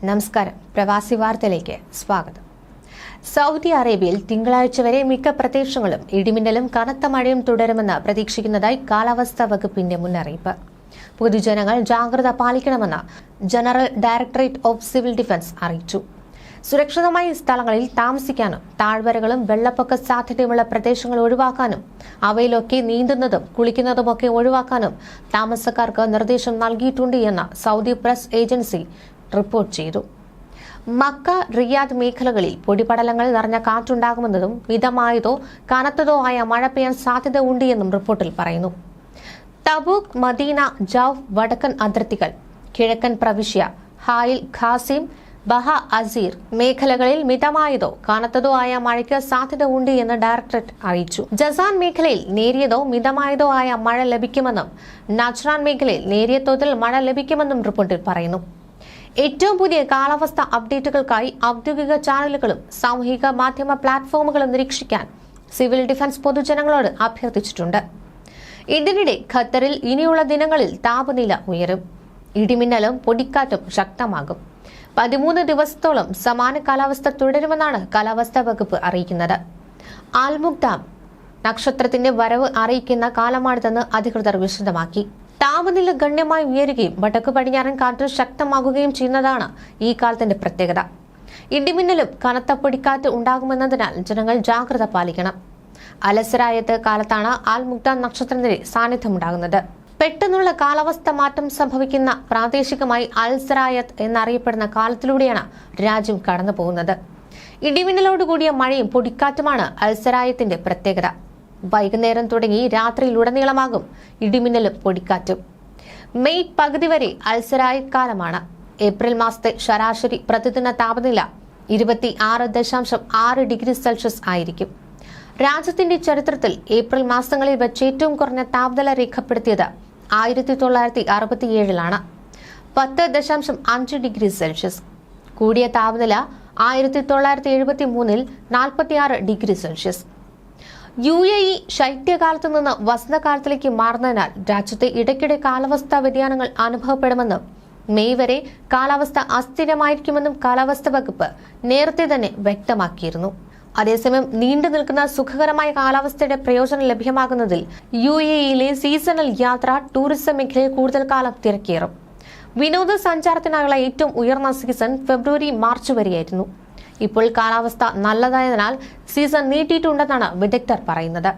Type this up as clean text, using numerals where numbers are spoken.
നമസ്കാരം. പ്രവാസി വാർത്തയിലേക്ക് സ്വാഗതം. സൗദി അറേബ്യയിൽ തിങ്കളാഴ്ച വരെ മിക്ക പ്രദേശങ്ങളും ഇടിമിന്നലും കനത്ത മഴയും തുടരുമെന്ന് പ്രതീക്ഷിക്കുന്നതായി കാലാവസ്ഥാ വകുപ്പിന്റെ മുന്നറിയിപ്പ്. പൊതുജനങ്ങൾ ജാഗ്രത പാലിക്കണമെന്ന് general directorate of civil defence അറിയിച്ചു. സുരക്ഷിതമായ സ്ഥലങ്ങളിൽ താമസിക്കാനും താഴ്വരകളും വെള്ളപ്പൊക്ക സാധ്യതയുമുള്ള പ്രദേശങ്ങൾ ഒഴിവാക്കാനും അവയിലൊക്കെ നീന്തുന്നതും കുളിക്കുന്നതുമൊക്കെ ഒഴിവാക്കാനും താമസക്കാർക്ക് നിർദ്ദേശം നൽകിയിട്ടുണ്ട് എന്ന് സൗദി പ്രസ് ഏജൻസി റിപ്പോർട്ട് ചെയ്തു. മക്ക, റിയാദ് മേഖലകളിൽ പൊടിപടലങ്ങൾ നിറഞ്ഞ കാറ്റുണ്ടാകുമെന്നതും മിതമായതോ കനത്തതോ ആയ മഴ പെയ്യാൻ സാധ്യത ഉണ്ട് എന്നും റിപ്പോർട്ടിൽ പറയുന്നു. തബൂക്ക്, മദീന, ജൌഫ് വടക്കൻ അതിർത്തികൾ, കിഴക്കൻ പ്രവിശ്യ, ഹായിൽ, ഖാസിം, ബഹ അസീർ മേഖലകളിൽ മിതമായതോ കനത്തതോ ആയ മഴയ്ക്ക് സാധ്യത ഉണ്ട് എന്ന് ഡയറക്ടറേറ്റ് അറിയിച്ചു. ജസാൻ മേഖലയിൽ നേരിയതോ മിതമായതോ ആയ മഴ ലഭിക്കുമെന്നും നജ്റാൻ മേഖലയിൽ നേരിയ തോതിൽ മഴ ലഭിക്കുമെന്നും റിപ്പോർട്ടിൽ പറയുന്നു. ഏറ്റവും പുതിയ കാലാവസ്ഥ അപ്ഡേറ്റുകൾക്കായി ഔദ്യോഗിക ചാനലുകളും സാമൂഹിക മാധ്യമ പ്ലാറ്റ്ഫോമുകളും നിരീക്ഷിക്കാൻ സിവിൽ ഡിഫൻസ് പൊതുജനങ്ങളോട് അഭ്യർത്ഥിച്ചിട്ടുണ്ട്. ഇതിനിടെ ഖത്തറിൽ ഇനിയുള്ള ദിനങ്ങളിൽ താപനില ഉയരും. ഇടിമിന്നലും പൊടിക്കാറ്റും ശക്തമാകും. 13 ദിവസത്തോളം സമാന കാലാവസ്ഥ തുടരുമെന്നാണ് കാലാവസ്ഥാ വകുപ്പ് അറിയിക്കുന്നത്. ആൽമുക്താം നക്ഷത്രത്തിന്റെ വരവ് അറിയിക്കുന്ന കാലമാണിതെന്ന് അധികൃതർ വിശദമാക്കി. താപനില ഗണ്യമായി ഉയരുകയും വടക്കു പടിഞ്ഞാറൻ കാറ്റ് ശക്തമാകുകയും ചെയ്യുന്നതാണ് ഈ കാലത്തിന്റെ പ്രത്യേകത. ഇടിമിന്നലും കനത്ത പൊടിക്കാറ്റ് ഉണ്ടാകുമെന്നതിനാൽ ജനങ്ങൾ ജാഗ്രത പാലിക്കണം. അലസരായത്ത് കാലത്താണ് ആൽമുക്താം നക്ഷത്രത്തിന്റെ സാന്നിധ്യമുണ്ടാകുന്നത്. പെട്ടെന്നുള്ള കാലാവസ്ഥ മാറ്റം സംഭവിക്കുന്ന പ്രാദേശികമായി അൽസറായത്ത് എന്നറിയപ്പെടുന്ന കാലത്തിലൂടെയാണ് രാജ്യം കടന്നു പോകുന്നത്. ഇടിമിന്നലോടുകൂടിയ മഴയും പൊടിക്കാറ്റുമാണ് അൽസറായത്തിന്റെ പ്രത്യേകത. വൈകുന്നേരം തുടങ്ങി രാത്രിയിലുടനീളമാകും ഇടിമിന്നലും പൊടിക്കാറ്റും. മെയ് പകുതി വരെ അൽസറായത്ത് കാലമാണ്. ഏപ്രിൽ മാസത്തെ ശരാശരി പ്രതിദിന താപനില 26.6 ഡിഗ്രി സെൽഷ്യസ് ആയിരിക്കും. രാജ്യത്തിന്റെ ചരിത്രത്തിൽ ഏപ്രിൽ മാസങ്ങളിൽ വെച്ച് ഏറ്റവും കുറഞ്ഞ താപനില രേഖപ്പെടുത്തിയത് 1967 10.5 ഡിഗ്രി സെൽഷ്യസ്. കൂടിയ താപനില 1973 46 ഡിഗ്രി സെൽഷ്യസ്. UAE ശൈത്യകാലത്ത് നിന്ന് വസന്തകാലത്തിലേക്ക് മാറുന്നതിനാൽ രാജ്യത്തെ ഇടയ്ക്കിടെ കാലാവസ്ഥാ വ്യതിയാനങ്ങൾ അനുഭവപ്പെടുമെന്നും മെയ് വരെ കാലാവസ്ഥ അസ്ഥിരമായിരിക്കുമെന്നും കാലാവസ്ഥാ വകുപ്പ് നേരത്തെ തന്നെ വ്യക്തമാക്കിയിരുന്നു. അതേസമയം നീണ്ടു നിൽക്കുന്ന സുഖകരമായ കാലാവസ്ഥയുടെ പ്രയോജനം ലഭ്യമാകുന്നതിൽ UAEയിലെ സീസണൽ യാത്ര ടൂറിസം മേഖലയിൽ കൂടുതൽ കാലം തിരക്കേറും. വിനോദസഞ്ചാരത്തിനായുള്ള ഏറ്റവും ഉയർന്ന സീസൺ ഫെബ്രുവരി മാർച്ച് വരെയായിരുന്നു. ഇപ്പോൾ കാലാവസ്ഥ നല്ലതായതിനാൽ സീസൺ നീട്ടിയിട്ടുണ്ടെന്നാണ് വിദഗ്ധർ പറയുന്നത്.